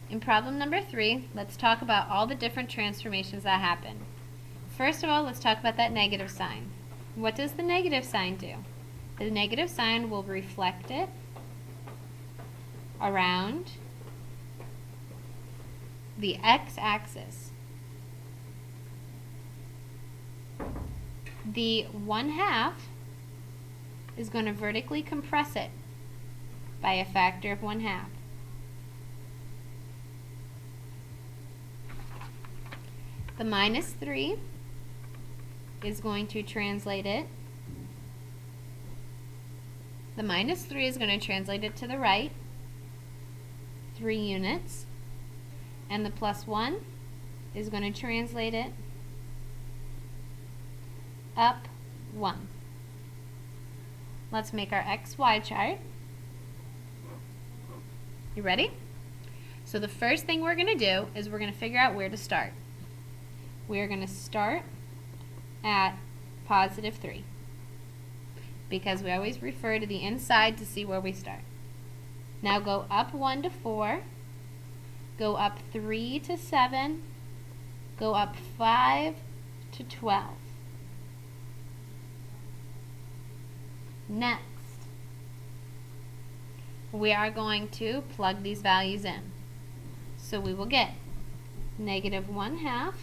In problem number 3, let's talk about all the different transformations that happen. First of all, let's talk about that negative sign. What does the negative sign do? The negative sign will reflect it around the x-axis. The 1/2 is going to vertically compress it by a factor of 1/2. The -3 is going to translate it. The -3 is going to translate it to the right 3 units. And the +1 is going to translate it up 1. Let's make our XY chart. You ready? So the first thing we're going to do is we're going to figure out where to start. We're going to start at +3 because we always refer to the inside to see where we start. Now go up 1 to 4, go up 3 to 7, go up 5 to 12. Next, we are going to plug these values in. So we will get -1/2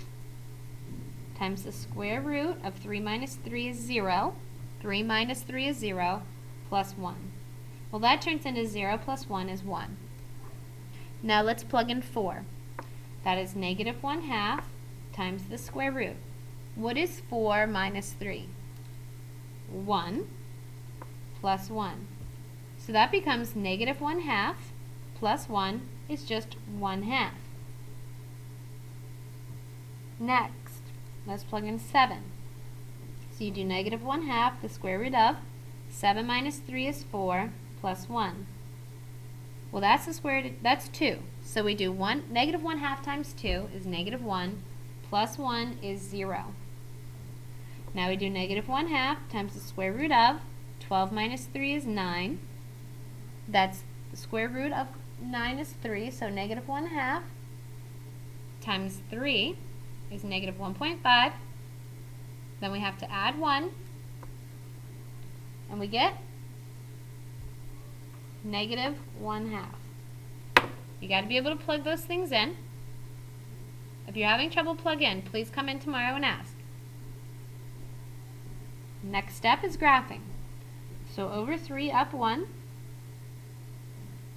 times the square root of 3 minus 3 is 0. 3 minus 3 is 0 plus 1. Well, that turns into 0 plus 1 is 1. Now let's plug in 4. That is -1/2 times the square root. What is 4 minus 3? 1 plus 1. So that becomes -1/2 plus 1 is just 1/2. Next, let's plug in 7. So you do -1/2, the square root of 7 minus 3 is 4 plus 1. Well, that's the square root, that's 2. So we do -1/2 times 2 is -1 plus 1 is 0. Now we do -1/2 times the square root of 12 minus 3 is 9. That's the square root of 9 is 3, so -1/2 times 3 is -1.5. Then we have to add 1, and we get -1/2. You got to be able to plug those things in. If you're having trouble plug in, please come in tomorrow and ask. Next step is graphing. So over 3 up 1,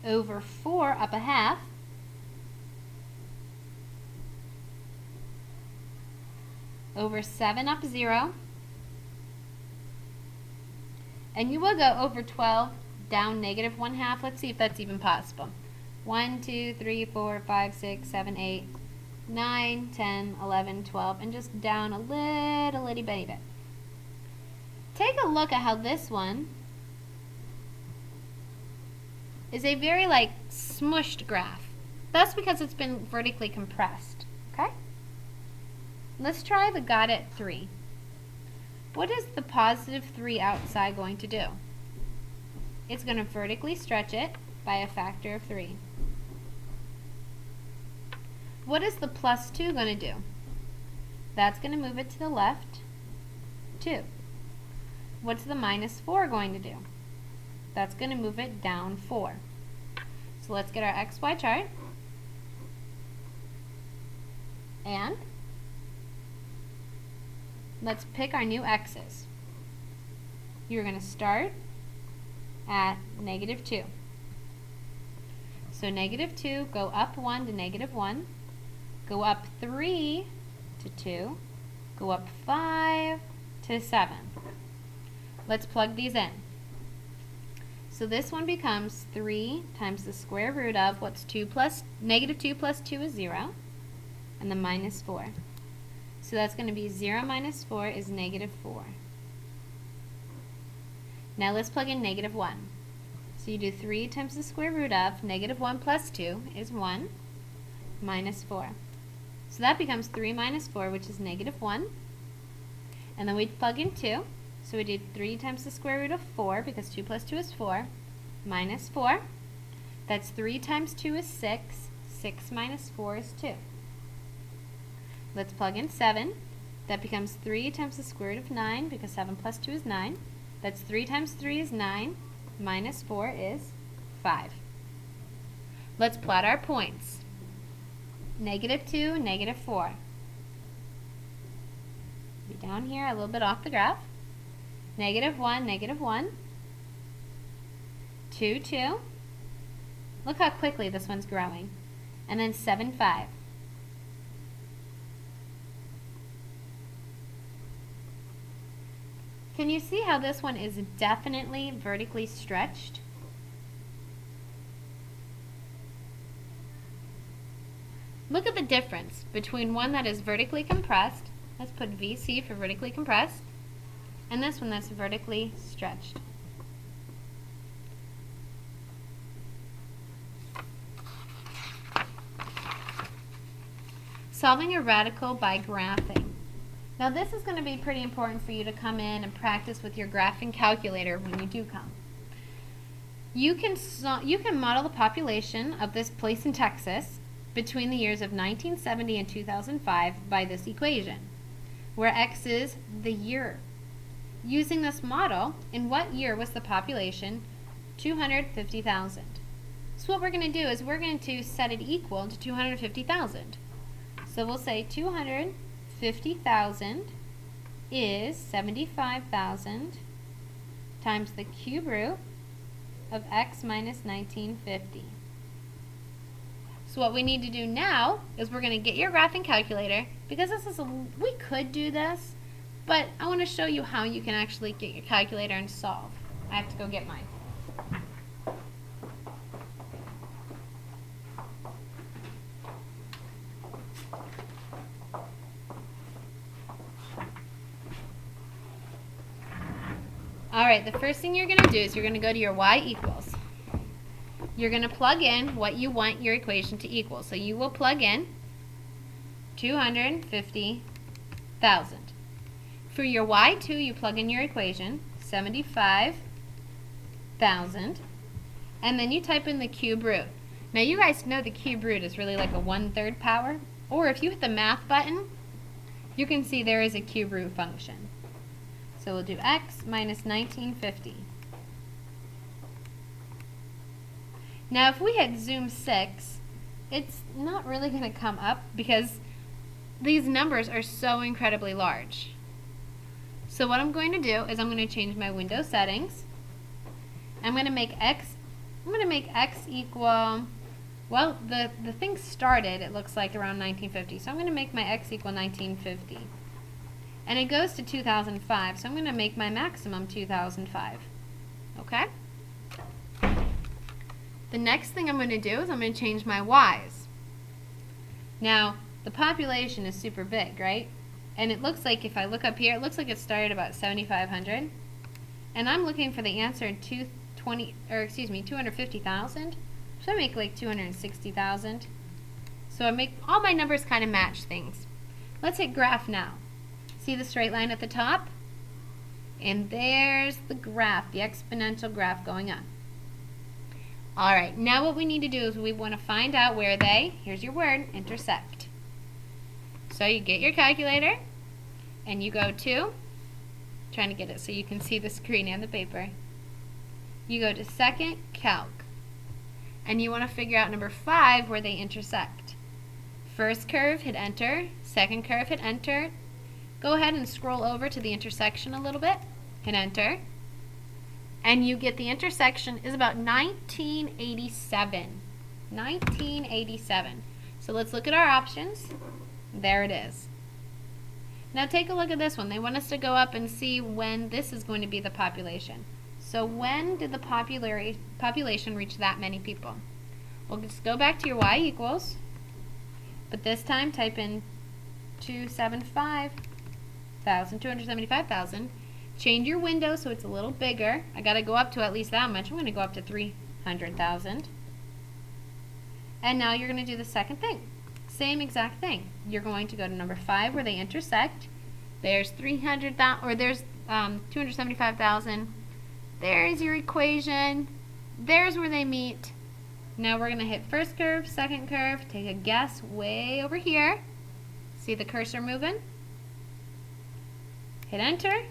over 4 up 1/2, over 7 up 0, and you will go over 12 down -1/2. Let's see if that's even possible. 1, 2, 3, 4, 5, 6, 7, 8, 9, 10, 11, 12, and just down a little itty bitty bit. Take a look at how this one is a very smushed graph. That's because it's been vertically compressed. Okay? Let's try the got it 3. What is the +3 outside going to do? It's going to vertically stretch it by a factor of 3. What is the +2 going to do? That's going to move it to the left 2. What's the -4 going to do? That's going to move it down 4. So let's get our XY chart. And let's pick our new x's. You're going to start at -2. So -2, go up 1 to -1, go up 3 to 2, go up 5 to 7. Let's plug these in. So this one becomes 3 times the square root of what's -2 plus 2 is 0, and the -4. So that's going to be 0 minus 4 is -4. Now let's plug in -1. So you do 3 times the square root of -1 plus 2 is 1 minus 4. So that becomes 3 minus 4, which is -1. And then we plug in 2. So we do 3 times the square root of 4, because 2 plus 2 is 4, minus 4. That's 3 times 2 is 6. 6 minus 4 is 2. Let's plug in 7. That becomes 3 times the square root of 9, because 7 plus 2 is 9. That's 3 times 3 is 9, minus 4 is 5. Let's plot our points. -2, -4. Be down here a little bit off the graph. -1, -1. 2, 2. Look how quickly this one's growing. And then 7, 5. Can you see how this one is definitely vertically stretched? Look at the difference between one that is vertically compressed, let's put VC for vertically compressed, and this one that's vertically stretched. Solving a radical by graphing. Now this is going to be pretty important for you to come in and practice with your graphing calculator when you do come. You can model the population of this place in Texas between the years of 1970 and 2005 by this equation, where X is the year. Using this model, in what year was the population 250,000? So what we're going to do is we're going to set it equal to 250,000. So we'll say 250,000 is 75,000 times the cube root of X minus 1950. So what we need to do now is we're going to get your graphing calculator, because we could do this, but I want to show you how you can actually get your calculator and solve. I have to go get mine. Alright, the first thing you're going to do is you're going to go to your y equals. You're going to plug in what you want your equation to equal. So you will plug in 250,000. For your y2, you plug in your equation, 75,000, and then you type in the cube root. Now you guys know the cube root is really like a 1/3 power, or if you hit the math button, you can see there is a cube root function. So we'll do X minus 1950. Now if we hit zoom 6, it's not really going to come up because these numbers are so incredibly large. So what I'm going to do is I'm going to change my window settings. I'm going to make X equal, well, the thing started, it looks like, around 1950. So I'm going to make my X equal 1950. And it goes to 2005, so I'm going to make my maximum 2005. Okay? The next thing I'm going to do is I'm going to change my Y's. Now, the population is super big, right? And it looks like, if I look up here, it looks like it started about 7,500. And I'm looking for the answer 250,000. So I make like 260,000. So I make all my numbers kind of match things. Let's hit graph now. See the straight line at the top? And there's the graph, the exponential graph going up. Alright, now what we need to do is we want to find out where they, here's your word, intersect. So you get your calculator, and you go to, trying to get it so you can see the screen and the paper. You go to second calc, and you want to figure out number 5 where they intersect. First curve, hit enter. Second curve, hit enter. Go ahead and scroll over to the intersection a little bit, hit enter, and you get the intersection is about 1987. 1987. So let's look at our options. There it is. Now take a look at this one. They want us to go up and see when this is going to be the population. So when did the population reach that many people? Well, just go back to your y equals, but this time type in 275,000. Change your window so it's a little bigger. I got to go up to at least that much. I'm going to go up to 300,000. And now you're going to do the second thing. Same exact thing. You're going to go to number 5 where they intersect. There's 300,000, or there's 275,000. There's your equation. There's where they meet. Now we're going to hit first curve, second curve, take a guess way over here. See the cursor moving? Hit enter.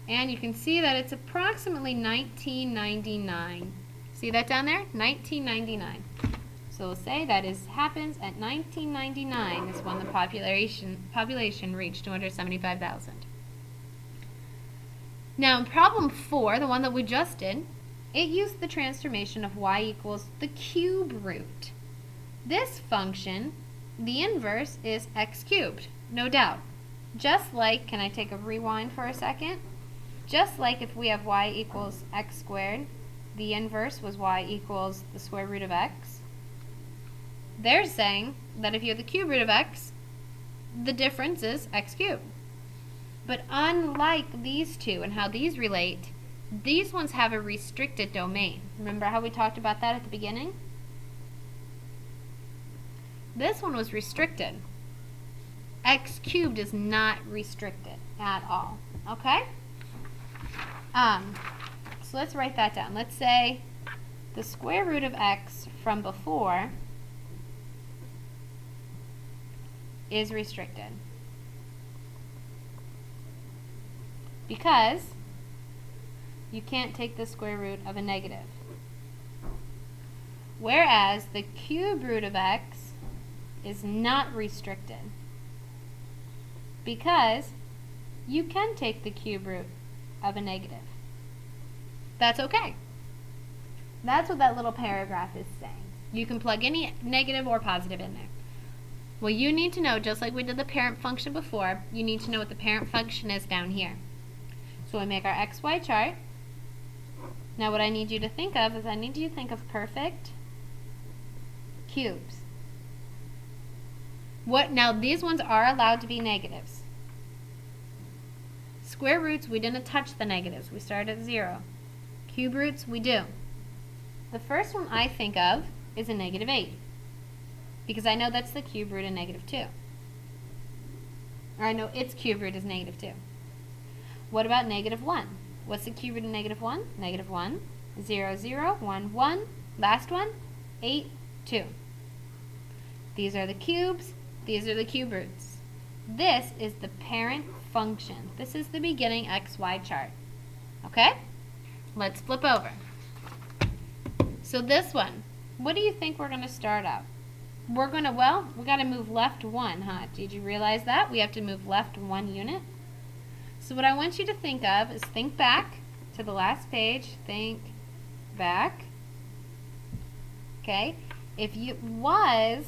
And you can see that it's approximately 1999. See that down there? 1999. So we'll say that happens at 1999 is when the population reached 275,000. Now in problem 4, the one that we just did, it used the transformation of y equals the cube root. This function, the inverse, is x cubed, no doubt. Just like, can I take a rewind for a second? Just like if we have y equals x squared, the inverse was y equals the square root of x. They're saying that if you have the cube root of x, the difference is x cubed. But unlike these two and how these relate, these ones have a restricted domain. Remember how we talked about that at the beginning? This one was restricted. X cubed is not restricted at all. Okay? So let's write that down. Let's say the square root of x from before is restricted. Because you can't take the square root of a negative. Whereas the cube root of x is not restricted. Because you can take the cube root of a negative. That's okay. That's what that little paragraph is saying. You can plug any negative or positive in there. Well, you need to know, just like we did the parent function before, you need to know what the parent function is down here. So we make our xy chart. Now what I need you to think of is I need you to think of perfect cubes. Now these ones are allowed to be negatives. Square roots, we didn't touch the negatives. We started at 0. Cube roots, we do. The first one I think of is a negative 8. Because I know that's the cube root of negative 2. Or I know its cube root is negative 2. What about negative 1? What's the cube root of negative 1? Negative 1, 0, 0, 1, 1. Last one, 8, 2. These are the cubes. These are the cube roots. This is the parent function. This is the beginning xy chart. Okay? Let's flip over. So this one, what do you think we're going to start out? We're going to, well, we got to move left 1, huh? Did you realize that? We have to move left 1 unit. So what I want you to think of is think back to the last page. Think back. Okay? If it was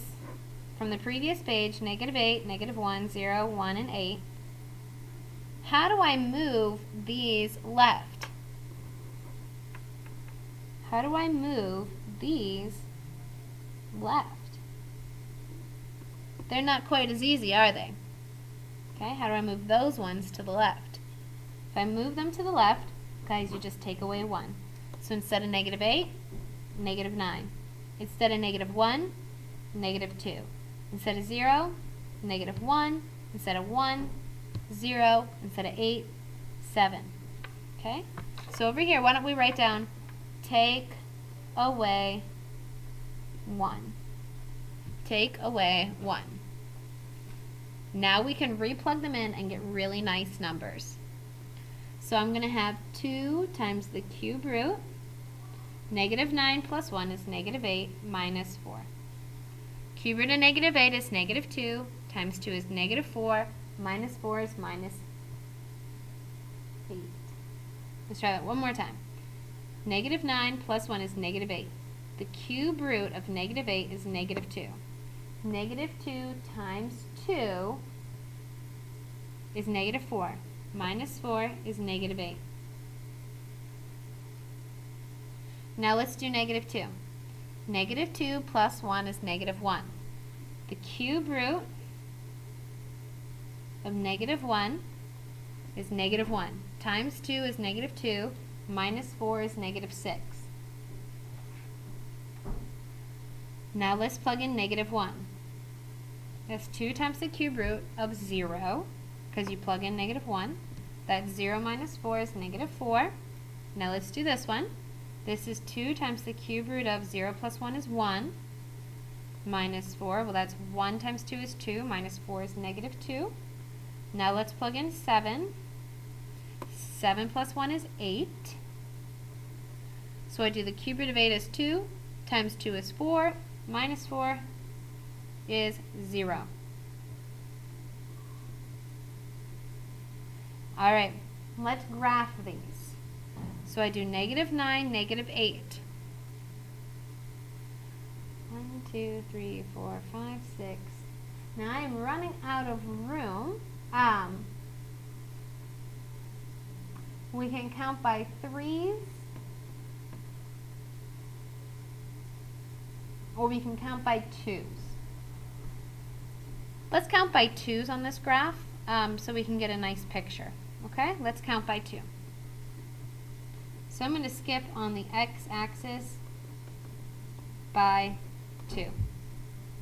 from the previous page, negative 8, negative 1, 0, 1, and 8, how do I move these left? How do I move these left? They're not quite as easy, are they? Okay, how do I move those ones to the left? If I move them to the left, guys, you just take away 1. So instead of negative 8, negative 9. Instead of negative 1, negative 2. Instead of 0, negative 1. Instead of 1, 0. Instead of 8, 7. Okay? So over here, why don't we write down take away 1. Take away 1. Now we can replug them in and get really nice numbers. So I'm going to have 2 times the cube root. Negative 9 plus 1 is negative 8 minus 4. Cube root of negative 8 is negative 2 times 2 is negative 4 minus 4 is minus 8. Let's try that one more time. Negative 9 plus 1 is negative 8. The cube root of negative 8 is negative 2. Negative 2 times 2 is negative 4. Minus 4 is negative 8. Now let's do negative 2. Negative 2 plus 1 is negative 1. The cube root of negative 1 is negative 1. Times 2 is negative 2. Minus 4 is negative 6. Now let's plug in negative 1. That's 2 times the cube root of 0, because you plug in negative 1. That's 0 minus 4 is negative 4. Now let's do this one. This is 2 times the cube root of 0 plus 1 is 1. Minus 4, well that's 1 times 2 is 2, minus 4 is negative 2. Now let's plug in 7. 7 plus 1 is 8. So I do the cube root of 8 is 2, times 2 is 4, minus 4 is 0. Alright, let's graph these. So I do negative 9, negative 8. 1, 2, 3, 4, 5, 6. Now I am running out of room. We can count by 3s, or we can count by 2s. Let's count by 2s on this graph so we can get a nice picture. Okay, let's count by 2. So I'm going to skip on the x-axis by 2.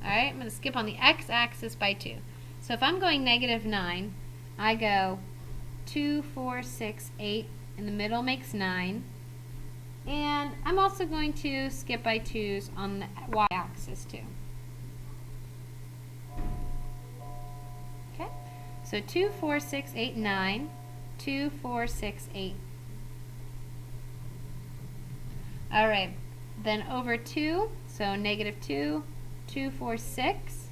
Alright, I'm going to skip on the x-axis by 2. So if I'm going negative 9, I go 2, 4, 6, 8, in the middle makes 9. And I'm also going to skip by 2s on the y-axis too. Okay, so 2, 4, 6, 8, 9, 2, 4, 6, 8. Alright, then over 2, so negative 2, 2, 4, 6.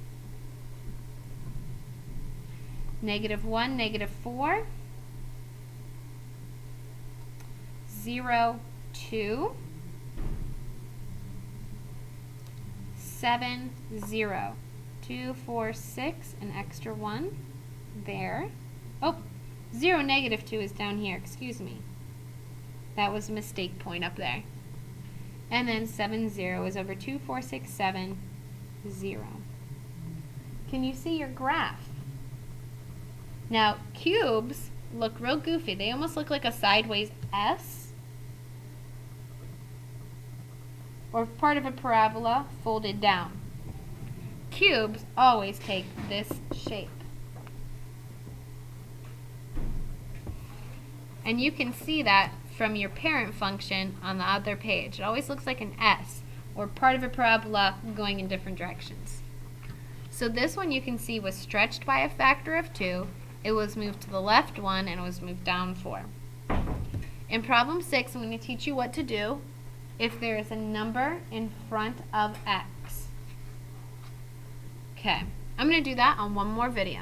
Negative 1, negative 4. 0, 2. 7, 0. 2, 4, 6, an extra 1 there. Oh, 0, negative 2 is down here, excuse me. That was a mistake point up there. And then 7, 0 is over 2, 4, 6, 7, 0. Can you see your graph? Now, cubes look real goofy. They almost look like a sideways S, or part of a parabola folded down. Cubes always take this shape. And you can see that from your parent function on the other page. It always looks like an S, or part of a parabola going in different directions. So this one you can see was stretched by a factor of 2. It was moved to the left 1, and it was moved down 4. In problem 6, I'm going to teach you what to do if there is a number in front of x. Okay, I'm going to do that on one more video.